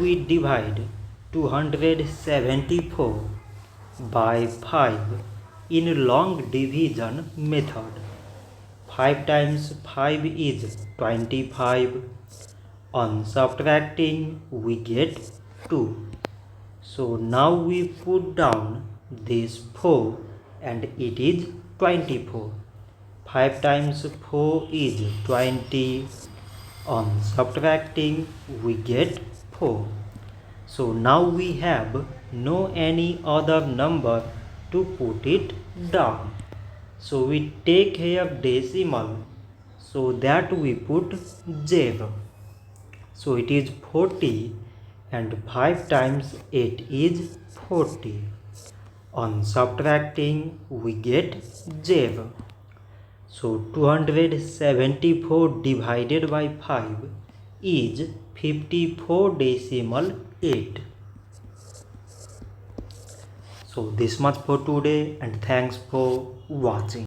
we divide 274 by 5 in long division method. 5 times 5 is 25. On subtracting we get 2. So now we put down this 4 and it is 24. 5 times 4 is 20. On subtracting we get 4. So now we have no any other number to put it down. So we take here decimal, so that we put 0. So it is 40 and 5 times 8 is 40. On subtracting we get 0. So 274 divided by 5 is 54.8. So this much for today and thanks for watching.